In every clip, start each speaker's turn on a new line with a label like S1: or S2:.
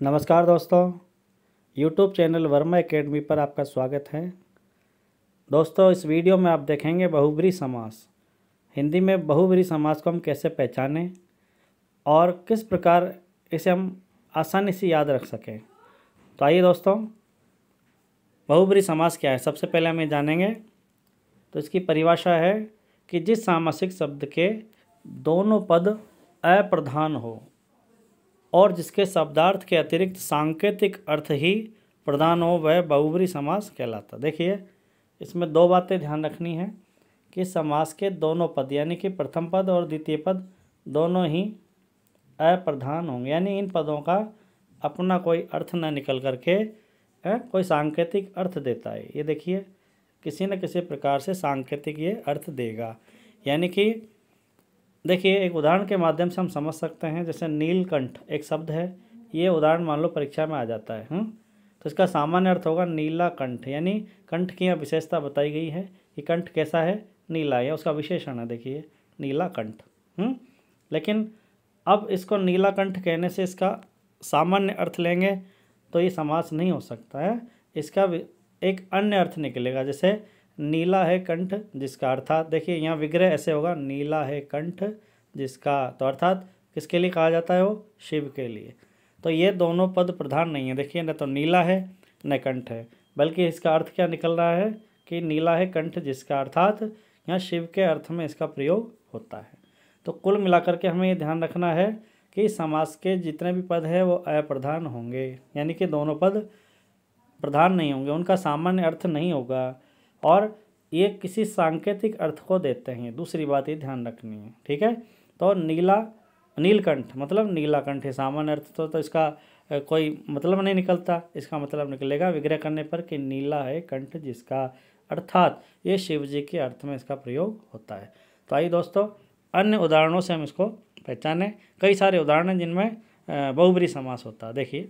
S1: नमस्कार दोस्तों, YouTube channel Verma academy पर आपका स्वागत है। दोस्तों, इस वीडियो में आप देखेंगे बहुब्रीहि समास। हिंदी में बहुब्रीहि समास को हम कैसे पहचानें और किस प्रकार इसे हम आसानी से याद रख सकें। तो आइए दोस्तों, बहुब्रीहि समास क्या है सबसे पहले हम ये जानेंगे। तो इसकी परिभाषा है कि जिस सामासिक शब्द के दोनों पद अप्रधान हो और जिसके शब्दार्थ के अतिरिक्त सांकेतिक अर्थ ही प्रधान हो, वह बहुब्रीहि समास कहलाता। देखिए, इसमें दो बातें ध्यान रखनी है कि समास के दोनों पद यानी कि प्रथम पद और द्वितीय पद दोनों ही अप्रधान होंगे, यानी इन पदों का अपना कोई अर्थ न निकल करके कोई सांकेतिक अर्थ देता है। ये देखिए, किसी न किसी प्रकार से सांकेतिक ये अर्थ देगा। यानी कि देखिए, एक उदाहरण के माध्यम से हम समझ सकते हैं। जैसे नीलकंठ एक शब्द है, ये उदाहरण मान लो परीक्षा में आ जाता है। तो इसका सामान्य अर्थ होगा नीला कंठ, यानी कंठ की यहाँ विशेषता बताई गई है कि कंठ कैसा है, नीला, या उसका विशेषण है। देखिए, नीला कंठ। लेकिन अब इसको नीला कंठ कहने से इसका सामान्य अर्थ लेंगे तो ये समास नहीं हो सकता है। इसका एक अन्य अर्थ निकलेगा। जैसे नीला है कंठ जिसका, अर्थात देखिए यहाँ विग्रह ऐसे होगा, नीला है कंठ जिसका, तो अर्थात किसके लिए कहा जाता है, वो शिव के लिए। तो ये दोनों पद प्रधान नहीं है। देखिए, न तो नीला है न कंठ है, बल्कि इसका अर्थ क्या निकल रहा है कि नीला है कंठ जिसका, अर्थात यहाँ शिव के अर्थ में इसका प्रयोग होता है। तो कुल मिलाकर के हमें ये ध्यान रखना है कि समास के जितने भी पद हैं वो अप्रधान होंगे, यानी कि दोनों पद प्रधान नहीं होंगे, उनका सामान्य अर्थ नहीं होगा और ये किसी सांकेतिक अर्थ को देते हैं। दूसरी बात ये ध्यान रखनी है, ठीक है। तो नीलकंठ मतलब नीलाकंठ है, सामान्य अर्थ तो इसका कोई मतलब नहीं निकलता। इसका मतलब निकलेगा विग्रह करने पर कि नीला है कंठ जिसका, अर्थात ये शिव जी के अर्थ में इसका प्रयोग होता है। तो आइए दोस्तों, अन्य उदाहरणों से हम इसको पहचानें। कई सारे उदाहरण हैं जिनमें बहुब्रीहि समास होता है। देखिए,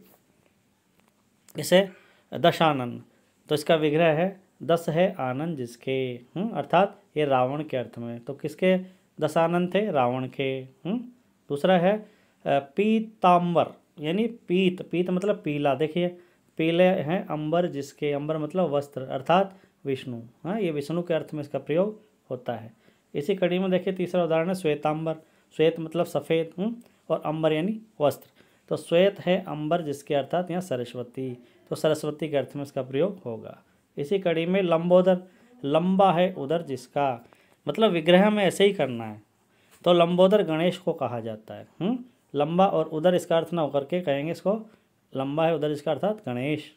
S1: जैसे दशानन, तो इसका विग्रह है दस है आनंद जिसके, अर्थात ये रावण के अर्थ में। तो किसके दशानन थे, रावण के। दूसरा है पीतांबर, यानी पीत मतलब पीला। देखिए, पीले हैं अंबर जिसके, अंबर मतलब वस्त्र, अर्थात विष्णु। ये विष्णु के अर्थ में इसका प्रयोग होता है। इसी कड़ी में देखिए तीसरा उदाहरण है श्वेतांबर, श्वेत मतलब सफ़ेद, और अंबर यानी वस्त्र। तो श्वेत है अंबर जिसके, अर्थात यहाँ सरस्वती, तो सरस्वती के अर्थ में इसका प्रयोग होगा। इसी कड़ी में लंबोदर, लंबा है उदर जिसका, मतलब विग्रह में ऐसे ही करना है। तो लंबोदर गणेश को कहा जाता है। लंबा और उदर इसका अर्थ ना होकर के कहेंगे इसको लंबा है उदर जिसका, अर्थात गणेश।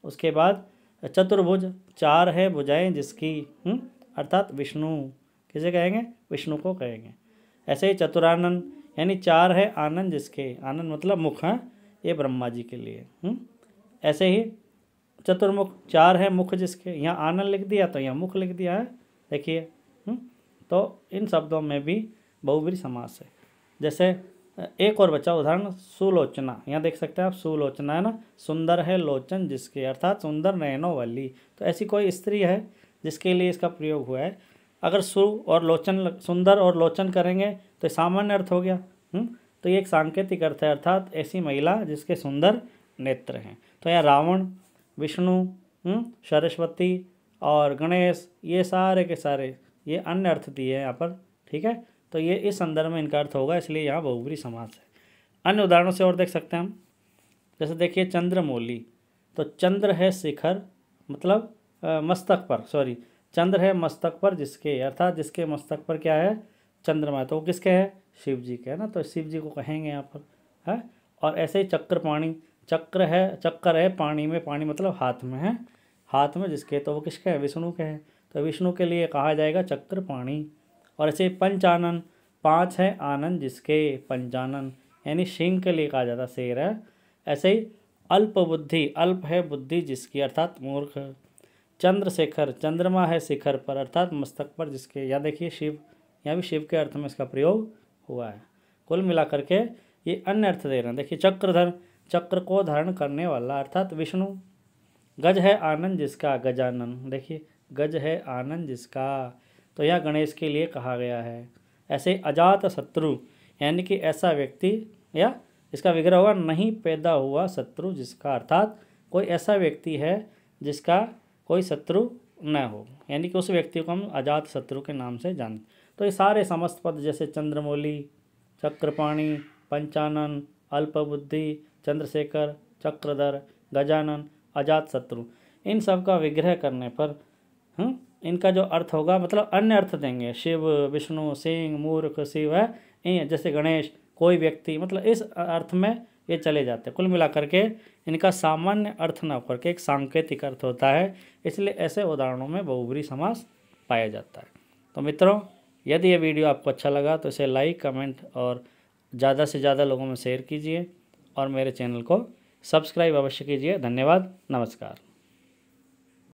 S1: उसके बाद चतुर्भुज, चार है भुजाएं जिसकी, अर्थात विष्णु, किसे कहेंगे, विष्णु को कहेंगे। ऐसे ही चतुरानन, यानी चार है आनंद जिसके, आनंद मतलब मुख है, ये ब्रह्मा जी के लिए। ऐसे ही चतुर्मुख, चार है मुख जिसके, यहाँ आनंद लिख दिया तो यहाँ मुख लिख दिया है। देखिए, तो इन शब्दों में भी बहुब्रीहि समास है। जैसे एक और बचा उदाहरण सुलोचना, यहाँ देख सकते हैं आप, सुलोचना है ना, सुंदर है लोचन जिसके, अर्थात सुंदर नयनों वाली। तो ऐसी कोई स्त्री है जिसके लिए इसका प्रयोग हुआ है। अगर सु और लोचन, सुंदर और लोचन करेंगे तो सामान्य अर्थ हो गया। तो ये एक सांकेतिक अर्थ है, अर्थात ऐसी महिला जिसके सुंदर नेत्र हैं। तो यहाँ रावण, विष्णु, सरस्वती और गणेश, ये सारे के सारे ये अन्य अर्थ दिए हैं यहाँ पर, ठीक है। तो ये इस संदर्भ में इनका अर्थ होगा, इसलिए यहाँ बहुब्रीहि समास है। अन्य उदाहरणों से और देख सकते हैं हम। जैसे देखिए चंद्रमौली, तो चंद्र है शिखर मतलब मस्तक पर, सॉरी, चंद्र है मस्तक पर जिसके, अर्थात जिसके मस्तक पर क्या है, चंद्रमा, तो वो किसके है, शिव जी के, है ना। तो शिव जी को कहेंगे यहाँ पर, है। और ऐसे ही चक्रपाणी, चक्कर है पानी में, पानी मतलब हाथ में है, हाथ में जिसके, तो वो किसके है, विष्णु के हैं। तो विष्णु के लिए कहा जाएगा चक्रपाणी। और ऐसे पंचानन, पाँच है आनंद जिसके, पंचानन, यानी सिंह के लिए कहा जाता है, शेर है। ऐसे ही अल्प बुद्धि, अल्प है बुद्धि जिसकी, अर्थात मूर्ख। चंद्रशेखर, चंद्रमा है शिखर पर, अर्थात मस्तक पर जिसके। या देखिए शिव, यहाँ भी शिव के अर्थ में इसका प्रयोग हुआ है। कुल मिलाकर के ये अन्य अर्थ दे रहे हैं। देखिए चक्रधर, चक्र को धारण करने वाला, अर्थात विष्णु। गज है आनंद जिसका, गजानन। देखिए, गज है आनंद जिसका, तो यह गणेश के लिए कहा गया है। ऐसे अजात शत्रु, यानी कि ऐसा व्यक्ति या इसका विग्रह होगा नहीं पैदा हुआ शत्रु जिसका, अर्थात कोई ऐसा व्यक्ति है जिसका कोई शत्रु न हो, यानी कि उस व्यक्ति को हम अजात शत्रु के नाम से जानते। तो ये सारे समस्त पद जैसे चंद्रमौली, चक्रपाणी, पंचानन, अल्पबुद्धि, चंद्रशेखर, चक्रधर, गजानन, अजात शत्रु, इन सब का विग्रह करने पर इनका जो अर्थ होगा मतलब अन्य अर्थ देंगे। शिव, विष्णु, सिंह, मूर्ख, शिव है, जैसे गणेश, कोई व्यक्ति, मतलब इस अर्थ में ये चले जाते हैं। कुल मिलाकर के इनका सामान्य अर्थ न होकर के एक सांकेतिक अर्थ होता है, इसलिए ऐसे उदाहरणों में बहुब्रीहि समास पाया जाता है। तो मित्रों, यदि ये वीडियो आपको अच्छा लगा तो इसे लाइक, कमेंट और ज़्यादा से ज़्यादा लोगों में शेयर कीजिए और मेरे चैनल को सब्सक्राइब अवश्य कीजिए। धन्यवाद, नमस्कार।